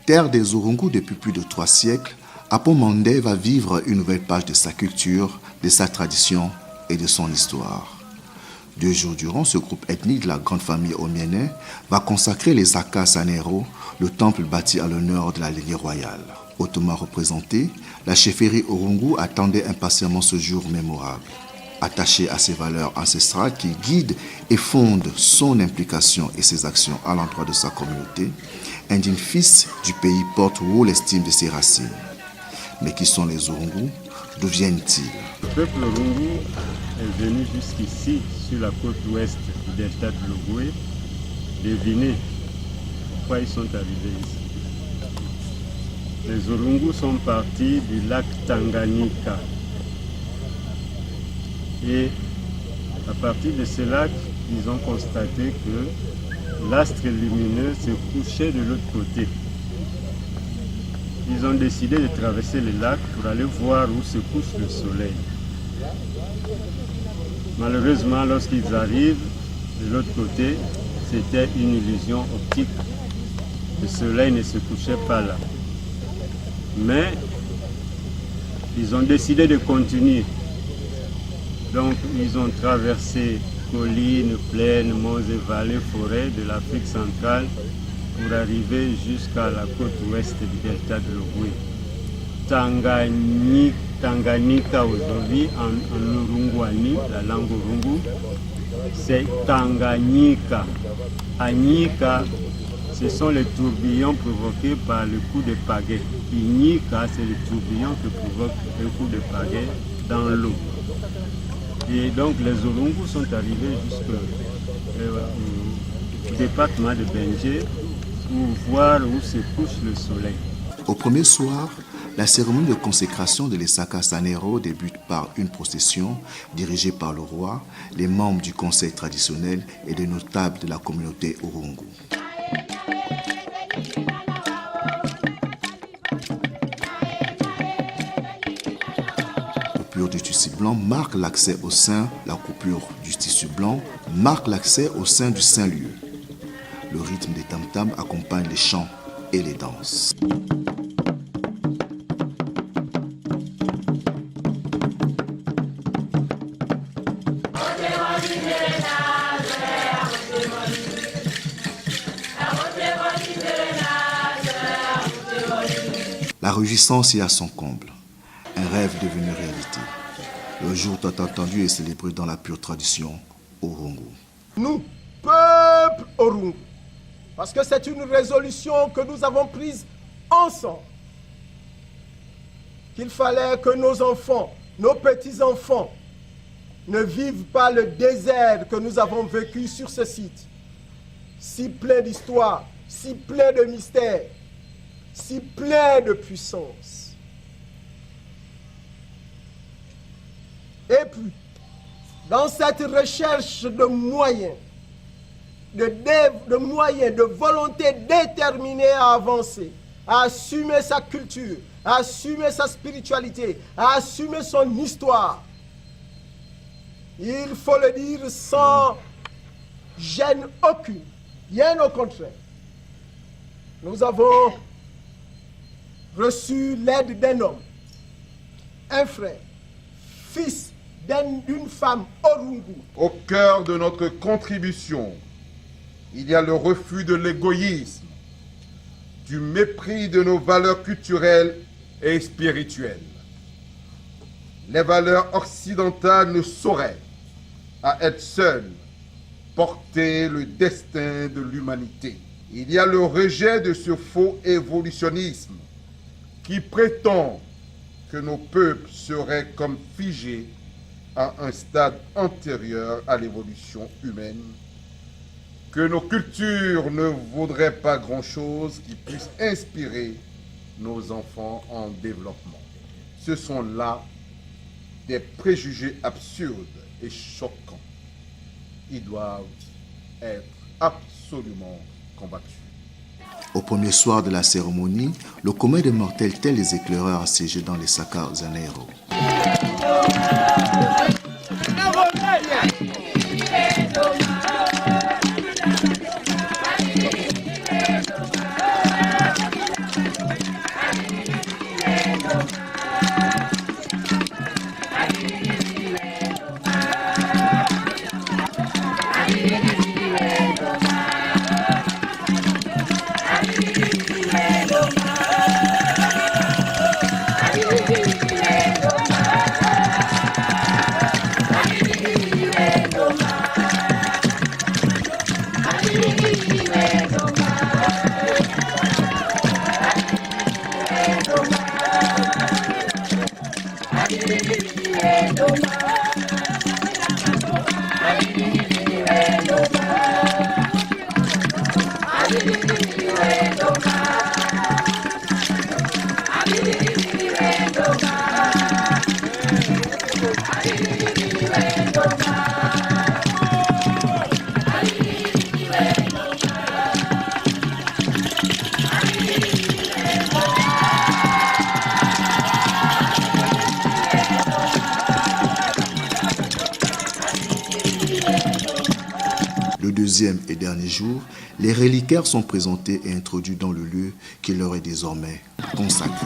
Terre des Urungu depuis plus de 3 siècles, Apomande va vivre une nouvelle page de sa culture, de sa tradition et de son histoire. 2 jours durant, ce groupe ethnique de la grande famille Omiene va consacrer les Aka Sanero, le temple bâti à l'honneur de la lignée royale. Hautement représentée, la chefferie Urungu attendait impatiemment ce jour mémorable. Attachée à ses valeurs ancestrales qui guident et fondent son implication et ses actions à l'endroit de sa communauté, un digne fils du pays porte haut l'estime de ses racines. Mais qui sont les Urungu? D'où viennent-ils? Le peuple Urungu est venu jusqu'ici, sur la côte ouest du delta de l'Ogooué. Devinez pourquoi ils sont arrivés ici. Les Urungu sont partis du lac Tanganyika. Et à partir de ce lac, ils ont constaté que l'astre lumineux se couchait de l'autre côté. Ils ont décidé de traverser le lac pour aller voir où se couche le soleil. Malheureusement, lorsqu'ils arrivent de l'autre côté, c'était une illusion optique. Le soleil ne se couchait pas là. Mais ils ont décidé de continuer. Donc ils ont traversé collines, plaines, monts et vallées, forêts de l'Afrique centrale pour arriver jusqu'à la côte ouest du delta de l'Ogooué. Tanganyika aujourd'hui, en Urunguani, la langue Urungu, c'est Tanganyika. Anyika, ce sont les tourbillons provoqués par le coup de pagaie. Inyika, c'est le tourbillon qui provoque le coup de pagaie dans l'eau. Et donc les Urungu sont arrivés jusqu'au département de Benje pour voir où se couche le soleil. Au premier soir, la cérémonie de consécration de l'Esaka Sanero débute par une procession dirigée par le roi, les membres du conseil traditionnel et les notables de la communauté Urungu. La coupure du tissu blanc marque l'accès au sein, la coupure du tissu blanc marque l'accès au sein du Saint-Lieu. Le rythme des tam-tams accompagne les chants et les danses. La réjouissance est à son comble, un rêve devenu réalité. Le jour tant attendu est célébré dans la pure tradition Urungu. Nous, peuple Urungu, parce que c'est une résolution que nous avons prise ensemble, qu'il fallait que nos enfants, nos petits-enfants, ne vivent pas le désert que nous avons vécu sur ce site, si plein d'histoire, si plein de mystères, si plein de puissance. Et puis, dans cette recherche de moyens, de volonté déterminée à avancer, à assumer sa culture, à assumer sa spiritualité, à assumer son histoire, il faut le dire sans gêne aucune, bien au contraire. Nous avons reçu l'aide d'un homme, un frère, fils d'une femme Urungu. Au cœur de notre contribution, il y a le refus de l'égoïsme, du mépris de nos valeurs culturelles et spirituelles. Les valeurs occidentales ne sauraient, à être seules, porter le destin de l'humanité. Il y a le rejet de ce faux évolutionnisme qui prétend que nos peuples seraient comme figés à un stade antérieur à l'évolution humaine, que nos cultures ne vaudraient pas grand-chose qui puisse inspirer nos enfants en développement. Ce sont là des préjugés absurdes et choquants. Ils doivent être absolument combattus. Au premier soir de la cérémonie, le commun des mortels tel les éclaireurs assiégés dans les Saka Zanero. deuxième et dernier jour, les reliquaires sont présentés et introduits dans le lieu qui leur est désormais consacré.